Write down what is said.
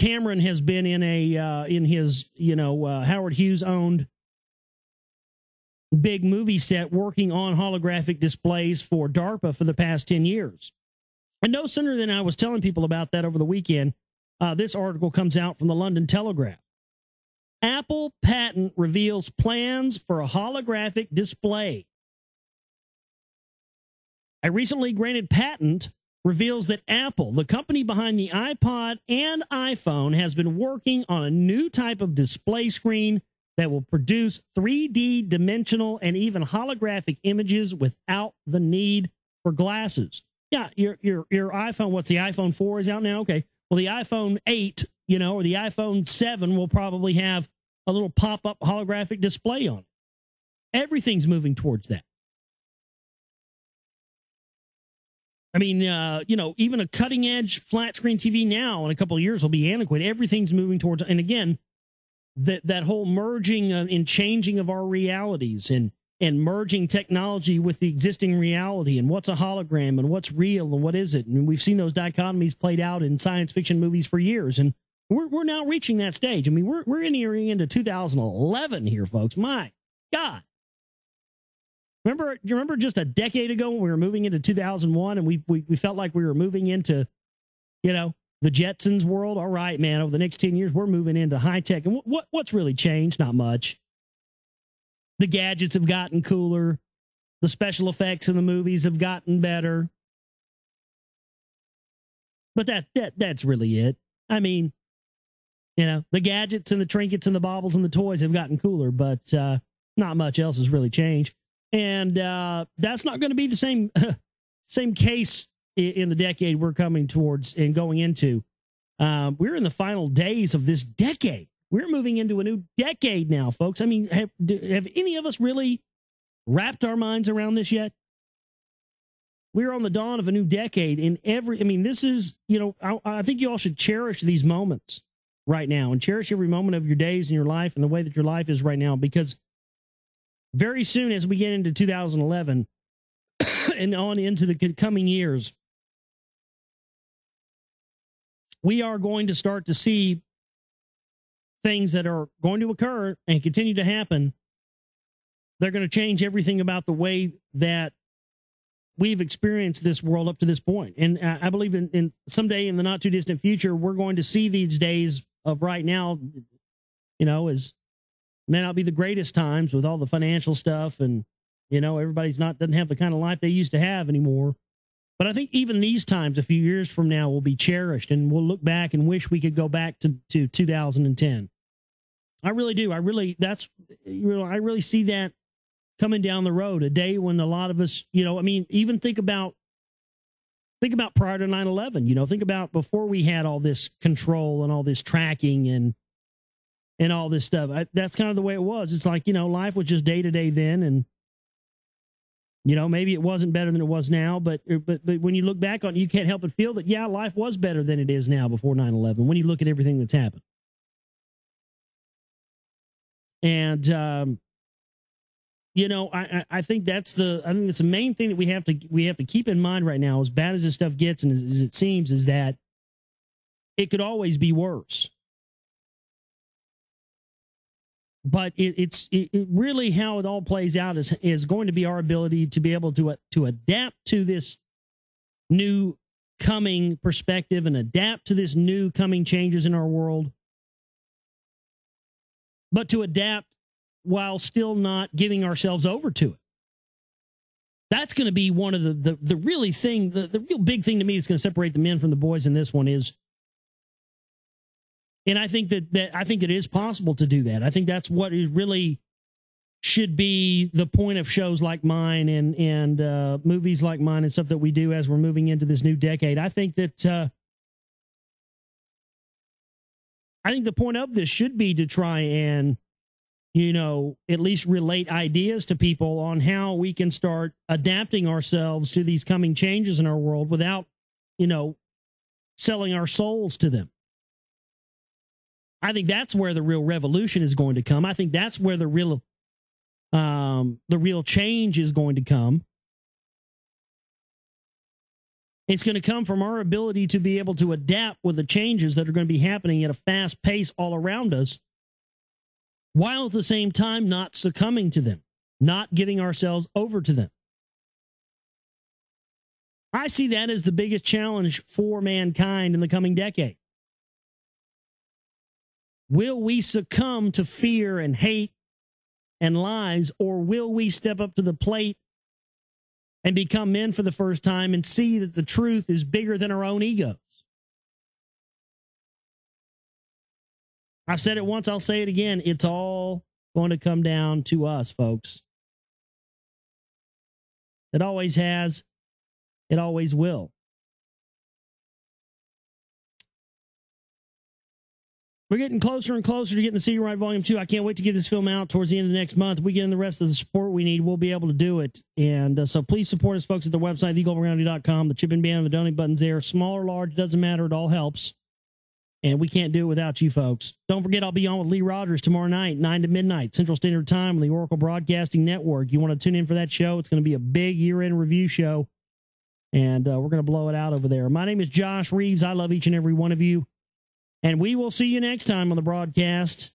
Cameron has been in in his, Howard Hughes owned big movie set working on holographic displays for DARPA for the past 10 years. And no sooner than I was telling people about that over the weekend, this article comes out from the London Telegraph. Apple patent reveals plans for a holographic display. A recently granted patent reveals that Apple, the company behind the iPod and iPhone, has been working on a new type of display screen that will produce 3D dimensional and even holographic images without the need for glasses. Yeah, your iPhone, what's the iPhone 4 is out now? Okay. Well, the iPhone 8, or the iPhone 7 will probably have a little pop-up holographic display on it. Everything's moving towards that. I mean, even a cutting-edge flat-screen TV now in a couple of years will be antiquated. Everything's moving towards, and again, that whole merging and changing of our realities and merging technology with the existing reality and what's a hologram and what's real and what is it. And we've seen those dichotomies played out in science fiction movies for years. And we're now reaching that stage. I mean, we're entering into 2011 here, folks. My God. You remember just a decade ago when we were moving into 2001 and we felt like we were moving into, the Jetsons world? All right, man, over the next 10 years, we're moving into high tech. And what's really changed? Not much. The gadgets have gotten cooler. The special effects in the movies have gotten better. But that's really it. I mean, the gadgets and the trinkets and the baubles and the toys have gotten cooler, but not much else has really changed. And that's not going to be the same case in the decade we're coming towards and going into. We're in the final days of this decade. We're moving into a new decade now, folks. I mean, have any of us really wrapped our minds around this yet? We're on the dawn of a new decade. This is, I think you all should cherish these moments right now and cherish every moment of your days in your life and the way that your life is right now, because very soon as we get into 2011 and on into the coming years, we are going to start to see things that are going to occur and continue to happen. They're going to change everything about the way that we've experienced this world up to this point. And I believe in someday in the not too distant future, we're going to see these days of right now, as may not be the greatest times with all the financial stuff and, everybody's doesn't have the kind of life they used to have anymore. But I think even these times, a few years from now, will be cherished, and we'll look back and wish we could go back to 2010. I really do. I really see that coming down the road, a day when a lot of us, even think about prior to 9/11, think about before we had all this control and all this tracking and all this stuff. That's kind of the way it was. It's like, life was just day to day then, and maybe it wasn't better than it was now, but when you look back on it, you can't help but feel that, yeah, life was better than it is now before 9/11 when you look at everything that's happened. And, I think that's the main thing that we have to keep in mind right now, as bad as this stuff gets and as it seems, is that it could always be worse. But it's really how it all plays out is going to be our ability to be able to adapt to this new coming perspective and adapt to this new coming changes in our world, but to adapt while still not giving ourselves over to it. That's going to be one of the real big thing to me that's going to separate the men from the boys in this one is. And I think I think it is possible to do that. I think that's what it really should be the point of shows like mine and movies like mine and stuff that we do as we're moving into this new decade. I think that the point of this should be to try and, at least relate ideas to people on how we can start adapting ourselves to these coming changes in our world without, selling our souls to them. I think that's where the real revolution is going to come. I think that's where the real change is going to come. It's going to come from our ability to be able to adapt with the changes that are going to be happening at a fast pace all around us, while at the same time not succumbing to them, not giving ourselves over to them. I see that as the biggest challenge for mankind in the coming decade. Will we succumb to fear and hate and lies, or will we step up to the plate and become men for the first time and see that the truth is bigger than our own egos? I've said it once, I'll say it again. It's all going to come down to us, folks. It always has. It always will. We're getting closer and closer to getting the Secret Right Volume 2. I can't wait to get this film out towards the end of next month. If we get in the rest of the support we need, we'll be able to do it. And so please support us, folks, at the website, thegoldroundy.com. The chip and band and the donate button's there. Small or large, doesn't matter. It all helps. And we can't do it without you, folks. Don't forget, I'll be on with Lee Rogers tomorrow night, 9 to midnight, Central Standard Time on the Oracle Broadcasting Network. You want to tune in for that show? It's going to be a big year-end review show. And we're going to blow it out over there. My name is Josh Reeves. I love each and every one of you. And we will see you next time on the broadcast.